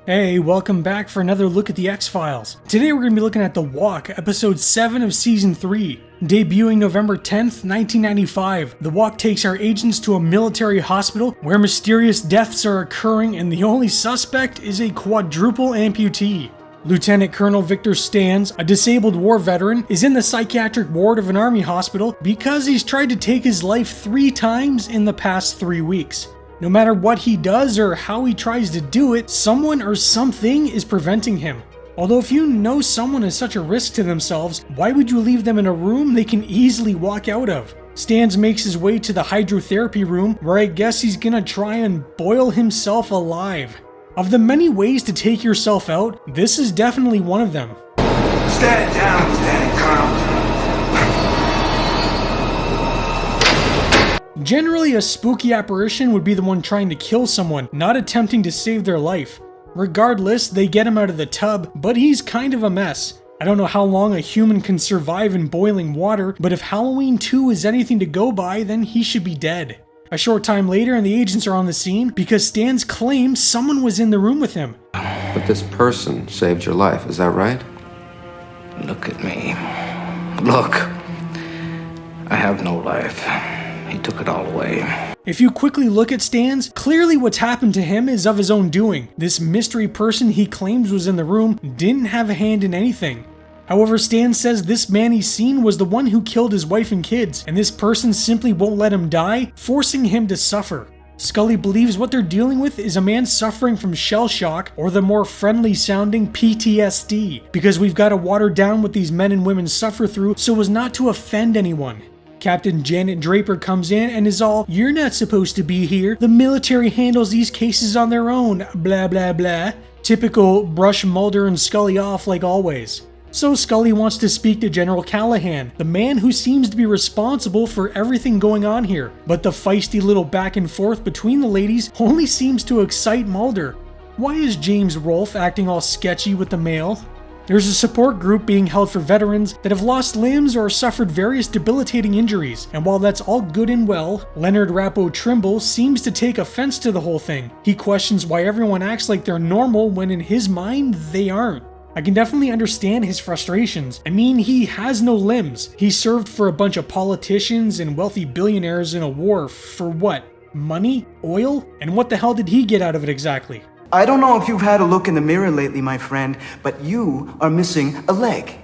Hey, welcome back for another look at the X-Files. Today we're going to be looking at The Walk, episode 7 of season 3. Debuting November 10th, 1995, The Walk takes our agents to a military hospital where mysterious deaths are occurring and the only suspect is a quadruple amputee. Lieutenant Colonel Victor Stans, a disabled war veteran, is in the psychiatric ward of an army hospital because he's tried to take his life 3 times in the past 3 weeks. No matter what he does or how he tries to do it, someone or something is preventing him. Although if you know someone is such a risk to themselves, why would you leave them in a room they can easily walk out of? Stans makes his way to the hydrotherapy room, where I guess he's gonna try and boil himself alive. Of the many ways to take yourself out, this is definitely one of them. Stand down, Lieutenant Colonel. Generally, a spooky apparition would be the one trying to kill someone, not attempting to save their life. Regardless, they get him out of the tub, but he's kind of a mess. I don't know how long a human can survive in boiling water, but if Halloween 2 is anything to go by, then he should be dead. A short time later, and the agents are on the scene because Stans claims someone was in the room with him. But this person saved your life, is that right? Look at me. Look. I have no life. He took it all away. If you quickly look at Stans, clearly what's happened to him is of his own doing. This mystery person he claims was in the room didn't have a hand in anything. However, Stans says this man he's seen was the one who killed his wife and kids, and this person simply won't let him die, forcing him to suffer. Scully believes what they're dealing with is a man suffering from shell shock, or the more friendly sounding PTSD, because we've got to water down what these men and women suffer through so as not to offend anyone. Captain Janet Draper comes in and is all, "You're not supposed to be here. The military handles these cases on their own, blah blah blah." Typical brush Mulder and Scully off like always. So Scully wants to speak to General Callahan, the man who seems to be responsible for everything going on here. But the feisty little back and forth between the ladies only seems to excite Mulder. Why is James Rolfe acting all sketchy with the mail? There's a support group being held for veterans that have lost limbs or suffered various debilitating injuries, and while that's all good and well, Leonard Rappo Trimble seems to take offense to the whole thing. He questions why everyone acts like they're normal when in his mind, they aren't. I can definitely understand his frustrations. I mean, he has no limbs. He served for a bunch of politicians and wealthy billionaires in a war for what? Money? Oil? And what the hell did he get out of it exactly? I don't know if you've had a look in the mirror lately, my friend, but you are missing a leg.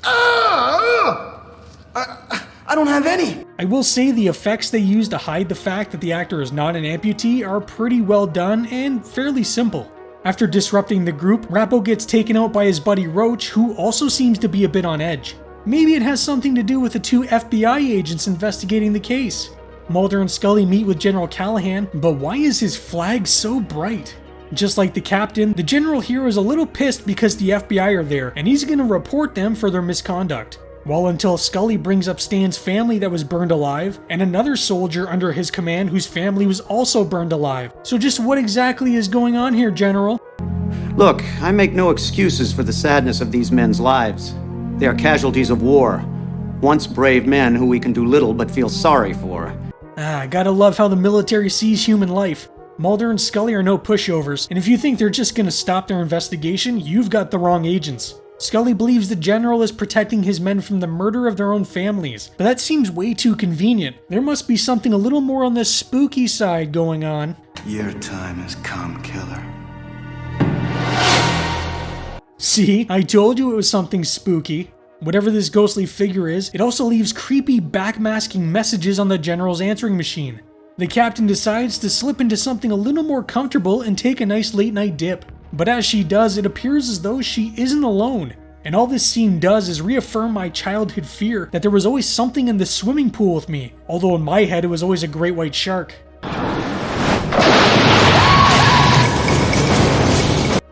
I don't have any. I will say the effects they use to hide the fact that the actor is not an amputee are pretty well done and fairly simple. After disrupting the group, Rappo gets taken out by his buddy Roach, who also seems to be a bit on edge. Maybe it has something to do with the 2 FBI agents investigating the case. Mulder and Scully meet with General Callahan, but why is his flag so bright? Just like the captain, the general here is a little pissed because the FBI are there, and he's gonna report them for their misconduct. Well, until Scully brings up Stan's family that was burned alive, and another soldier under his command whose family was also burned alive. So just what exactly is going on here, General? Look, I make no excuses for the sadness of these men's lives. They are casualties of war. Once brave men who we can do little but feel sorry for. Gotta love how the military sees human life. Mulder and Scully are no pushovers, and if you think they're just gonna stop their investigation, you've got the wrong agents. Scully believes the general is protecting his men from the murder of their own families, but that seems way too convenient. There must be something a little more on the spooky side going on. Your time has come, killer. See, I told you it was something spooky. Whatever this ghostly figure is, it also leaves creepy backmasking messages on the general's answering machine. The captain decides to slip into something a little more comfortable and take a nice late night dip. But as she does, it appears as though she isn't alone. And all this scene does is reaffirm my childhood fear that there was always something in the swimming pool with me. Although in my head it was always a great white shark.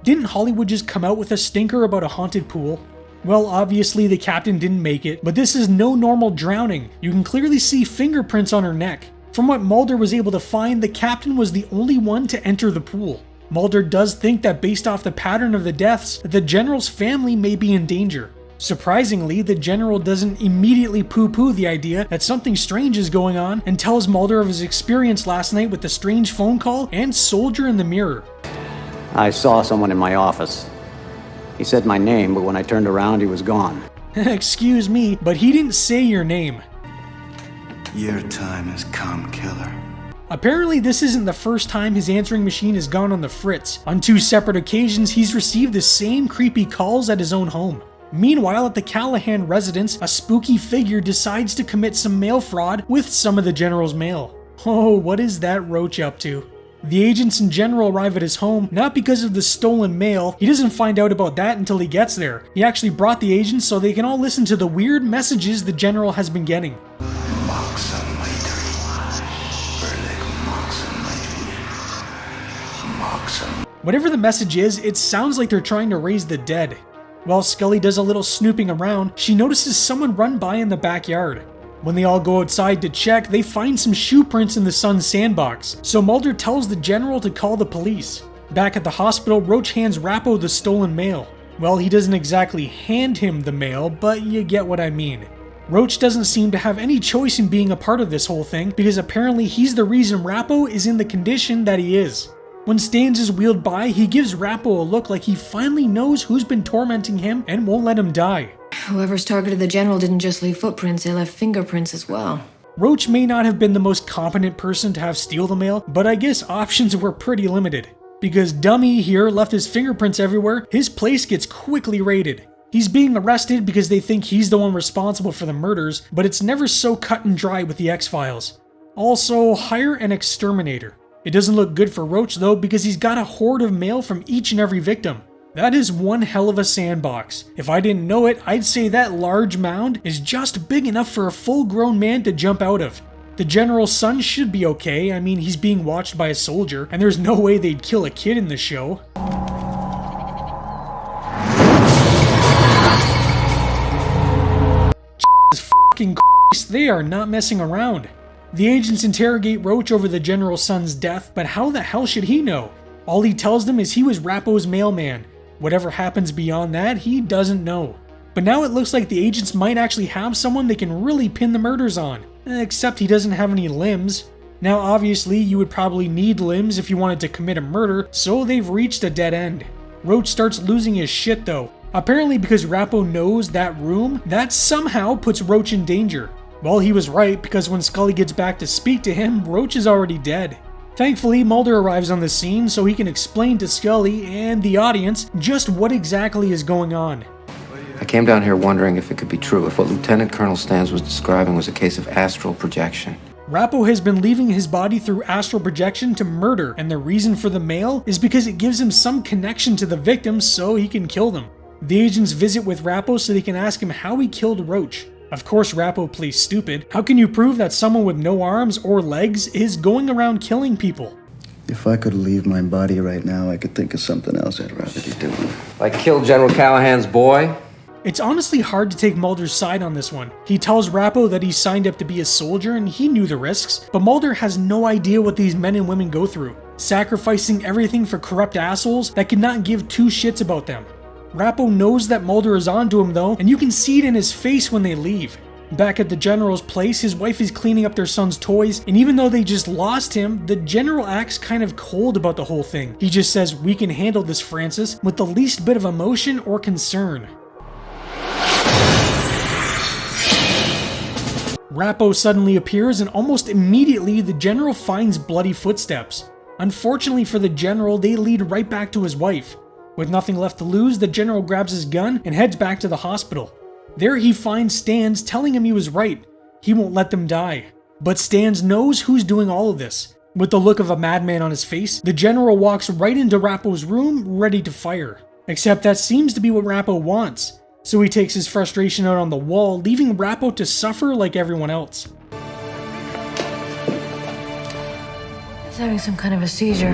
Didn't Hollywood just come out with a stinker about a haunted pool? Well, obviously the captain didn't make it, but this is no normal drowning. You can clearly see fingerprints on her neck. From what Mulder was able to find, the captain was the only one to enter the pool. Mulder does think that based off the pattern of the deaths, that the general's family may be in danger. Surprisingly, the general doesn't immediately poo-poo the idea that something strange is going on and tells Mulder of his experience last night with the strange phone call and soldier in the mirror. I saw someone in my office. He said my name, but when I turned around, he was gone. Excuse me, but he didn't say your name. Your time has come, killer. Apparently, this isn't the first time his answering machine has gone on the fritz. On 2 separate occasions, he's received the same creepy calls at his own home. Meanwhile, at the Callahan residence, a spooky figure decides to commit some mail fraud with some of the General's mail. Oh, what is that roach up to? The agents in general arrive at his home, not because of the stolen mail. He doesn't find out about that until he gets there. He actually brought the agents so they can all listen to the weird messages the General has been getting. Whatever the message is, it sounds like they're trying to raise the dead. While Scully does a little snooping around, she notices someone run by in the backyard. When they all go outside to check, they find some shoe prints in the son's sandbox, so Mulder tells the General to call the police. Back at the hospital, Roach hands Rappo the stolen mail. Well, he doesn't exactly hand him the mail, but you get what I mean. Roach doesn't seem to have any choice in being a part of this whole thing, because apparently he's the reason Rappo is in the condition that he is. When Stans is wheeled by, he gives Rappo a look like he finally knows who's been tormenting him and won't let him die. Whoever's targeted the General didn't just leave footprints, they left fingerprints as well. Roach may not have been the most competent person to have steal the mail, but I guess options were pretty limited. Because Dummy here left his fingerprints everywhere, his place gets quickly raided. He's being arrested because they think he's the one responsible for the murders, but it's never so cut and dry with the X-Files. Also, hire an exterminator. It doesn't look good for Roach though, because he's got a horde of mail from each and every victim. That is one hell of a sandbox. If I didn't know it, I'd say that large mound is just big enough for a full-grown man to jump out of. The General's son should be okay. I mean, he's being watched by a soldier, and there's no way they'd kill a kid in the show. Jesus fucking Christ, they are not messing around. The agents interrogate Roach over the General's son's death, but how the hell should he know? All he tells them is he was Rappo's mailman. Whatever happens beyond that, he doesn't know. But now it looks like the agents might actually have someone they can really pin the murders on. Except he doesn't have any limbs. Now obviously you would probably need limbs if you wanted to commit a murder, so they've reached a dead end. Roach starts losing his shit though. Apparently because Rappo knows that room, that somehow puts Roach in danger. Well, he was right, because when Scully gets back to speak to him, Roach is already dead. Thankfully, Mulder arrives on the scene so he can explain to Scully and the audience just what exactly is going on. I came down here wondering if it could be true, if what Lieutenant Colonel Stans was describing was a case of astral projection. Rappo has been leaving his body through astral projection to murder, and the reason for the mail is because it gives him some connection to the victims so he can kill them. The agents visit with Rappo so they can ask him how he killed Roach. Of course, Rappo plays stupid. How can you prove that someone with no arms or legs is going around killing people? If I could leave my body right now, I could think of something else I'd rather be doing. Like kill General Callahan's boy? It's honestly hard to take Mulder's side on this one. He tells Rappo that he signed up to be a soldier and he knew the risks, but Mulder has no idea what these men and women go through, sacrificing everything for corrupt assholes that could not give two shits about them. Rappo knows that Mulder is onto him though, and you can see it in his face when they leave. Back at the General's place, his wife is cleaning up their son's toys, and even though they just lost him, the General acts kind of cold about the whole thing. He just says, "We can handle this, Francis," with the least bit of emotion or concern. Rappo suddenly appears, and almost immediately the General finds bloody footsteps. Unfortunately for the General, they lead right back to his wife. With nothing left to lose, the General grabs his gun and heads back to the hospital. There he finds Stans telling him he was right. He won't let them die. But Stans knows who's doing all of this. With the look of a madman on his face, the General walks right into Rappo's room, ready to fire. Except that seems to be what Rappo wants. So he takes his frustration out on the wall, leaving Rappo to suffer like everyone else. He's having some kind of a seizure.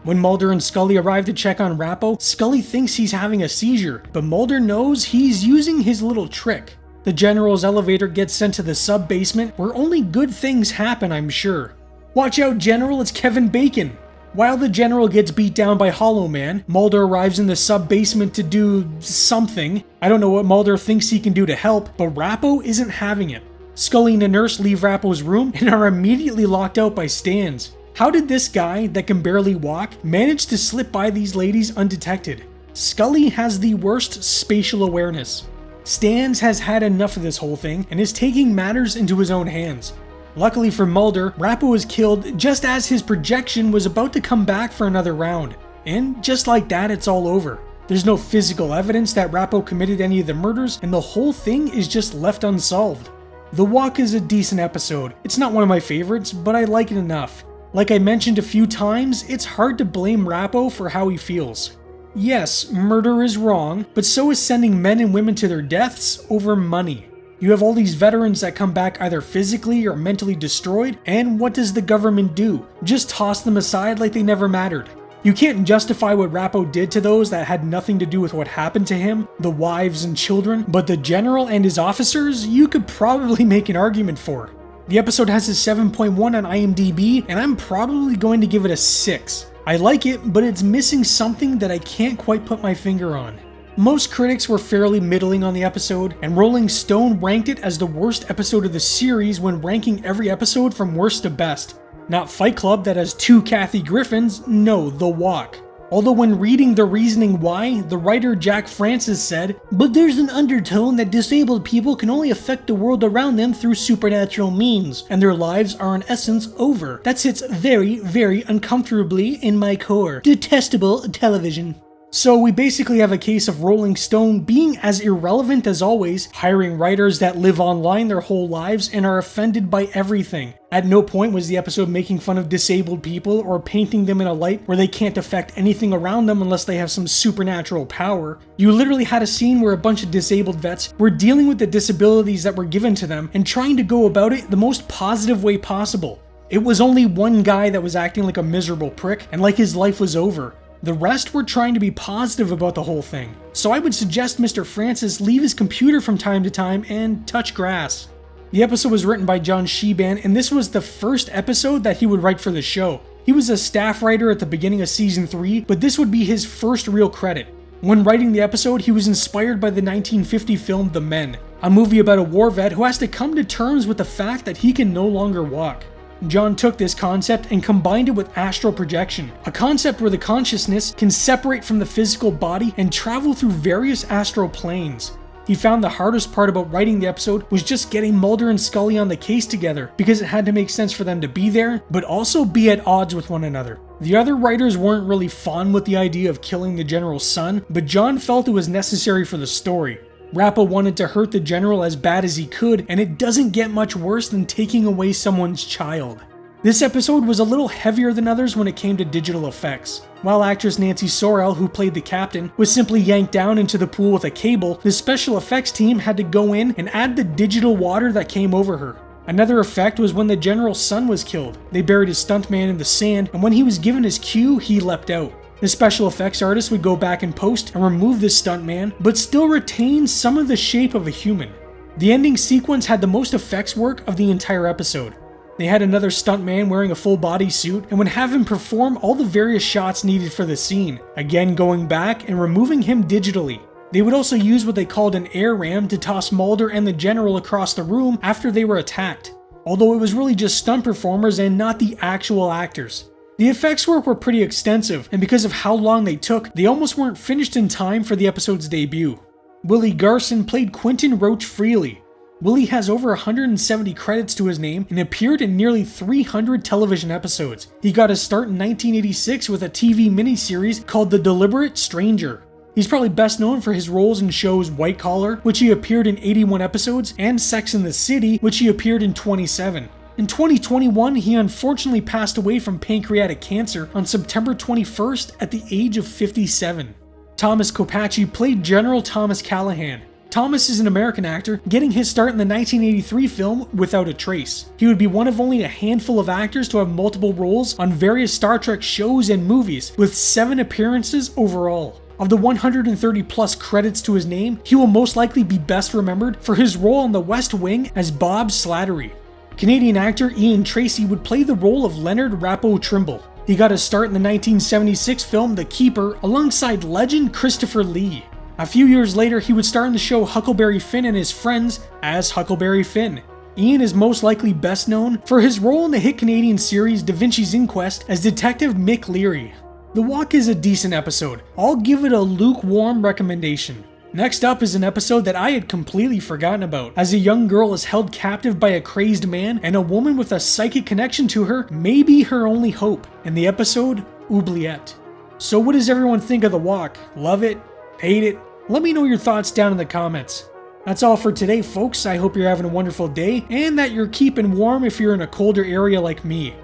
When Mulder and Scully arrive to check on Rappo, Scully thinks he's having a seizure, but Mulder knows he's using his little trick. The General's elevator gets sent to the sub-basement, where only good things happen, I'm sure. Watch out, General, it's Kevin Bacon! While the General gets beat down by Hollow Man, Mulder arrives in the sub-basement to do something. I don't know what Mulder thinks he can do to help, but Rappo isn't having it. Scully and the nurse leave Rappo's room and are immediately locked out by Stans. How did this guy that can barely walk manage to slip by these ladies undetected? Scully has the worst spatial awareness. Stans has had enough of this whole thing and is taking matters into his own hands. Luckily for Mulder, Rappo was killed just as his projection was about to come back for another round. And just like that, it's all over. There's no physical evidence that Rappo committed any of the murders, and the whole thing is just left unsolved. The Walk is a decent episode. It's not one of my favorites, but I like it enough. Like I mentioned a few times, it's hard to blame Rappo for how he feels. Yes, murder is wrong, but so is sending men and women to their deaths over money. You have all these veterans that come back either physically or mentally destroyed, and what does the government do? Just toss them aside like they never mattered. You can't justify what Rappo did to those that had nothing to do with what happened to him, the wives and children, but the general and his officers, you could probably make an argument for. The episode has a 7.1 on IMDb, and I'm probably going to give it a 6. I like it, but it's missing something that I can't quite put my finger on. Most critics were fairly middling on the episode, and Rolling Stone ranked it as the worst episode of the series when ranking every episode from worst to best. Not Fight Club that has 2 Kathy Griffins, no, The Walk. Although when reading the reasoning why, the writer Jack Francis said, "But there's an undertone that disabled people can only affect the world around them through supernatural means, and their lives are in essence over. That sits very, very uncomfortably in my core. Detestable television." So we basically have a case of Rolling Stone being as irrelevant as always, hiring writers that live online their whole lives and are offended by everything. At no point was the episode making fun of disabled people or painting them in a light where they can't affect anything around them unless they have some supernatural power. You literally had a scene where a bunch of disabled vets were dealing with the disabilities that were given to them and trying to go about it the most positive way possible. It was only one guy that was acting like a miserable prick and like his life was over. The rest were trying to be positive about the whole thing. So I would suggest Mr. Francis leave his computer from time to time and touch grass. The episode was written by John Sheban, and this was the first episode that he would write for the show. He was a staff writer at the beginning of season 3, but this would be his first real credit. When writing the episode, he was inspired by the 1950 film The Men, a movie about a war vet who has to come to terms with the fact that he can no longer walk. John took this concept and combined it with astral projection, a concept where the consciousness can separate from the physical body and travel through various astral planes. He found the hardest part about writing the episode was just getting Mulder and Scully on the case together, because it had to make sense for them to be there, but also be at odds with one another. The other writers weren't really fond with the idea of killing the general's son, but John felt it was necessary for the story. Rappo wanted to hurt the general as bad as he could, and it doesn't get much worse than taking away someone's child. This episode was a little heavier than others when it came to digital effects. While actress Nancy Sorrell, who played the captain, was simply yanked down into the pool with a cable, the special effects team had to go in and add the digital water that came over her. Another effect was when the general's son was killed. They buried his stuntman in the sand, and when he was given his cue, he leapt out. The special effects artist would go back in post and remove this stuntman, but still retain some of the shape of a human. The ending sequence had the most effects work of the entire episode. They had another stuntman wearing a full body suit and would have him perform all the various shots needed for the scene, again going back and removing him digitally. They would also use what they called an air ram to toss Mulder and the general across the room after they were attacked, although it was really just stunt performers and not the actual actors. The effects work were pretty extensive, and because of how long they took, they almost weren't finished in time for the episode's debut. Willie Garson played Quentin Roach Freely. Willie has over 170 credits to his name and appeared in nearly 300 television episodes. He got his start in 1986 with a TV miniseries called The Deliberate Stranger. He's probably best known for his roles in shows White Collar, which he appeared in 81 episodes, and Sex and the City, which he appeared in 27. In 2021, he unfortunately passed away from pancreatic cancer on September 21st at the age of 57. Thomas Kopachi played General Thomas Callahan. Thomas is an American actor, getting his start in the 1983 film Without a Trace. He would be one of only a handful of actors to have multiple roles on various Star Trek shows and movies, with 7 appearances overall. Of the 130 plus credits to his name, he will most likely be best remembered for his role on The West Wing as Bob Slattery. Canadian actor Ian Tracy would play the role of Leonard Rappo Trimble. He got his start in the 1976 film The Keeper alongside legend Christopher Lee. A few years later, he would star in the show Huckleberry Finn and His Friends as Huckleberry Finn. Ian is most likely best known for his role in the hit Canadian series Da Vinci's Inquest as Detective Mick Leary. The Walk is a decent episode. I'll give it a lukewarm recommendation. Next up is an episode that I had completely forgotten about, as a young girl is held captive by a crazed man and a woman with a psychic connection to her may be her only hope, in the episode Oubliette. So what does everyone think of The Walk? Love it? Hate it? Let me know your thoughts down in the comments. That's all for today, folks. I hope you're having a wonderful day and that you're keeping warm if you're in a colder area like me.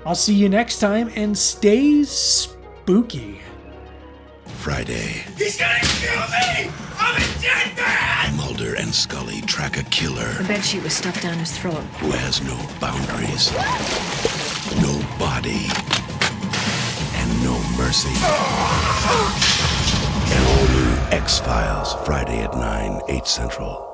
I'll see you next time and stay spooky. Friday. He's gonna kill me! I'm a dead man! Mulder and Scully track a killer The bedsheet was stuffed down his throat. who has no boundaries, no body, and no mercy. An all-new X-Files, Friday at 9, 8 Central.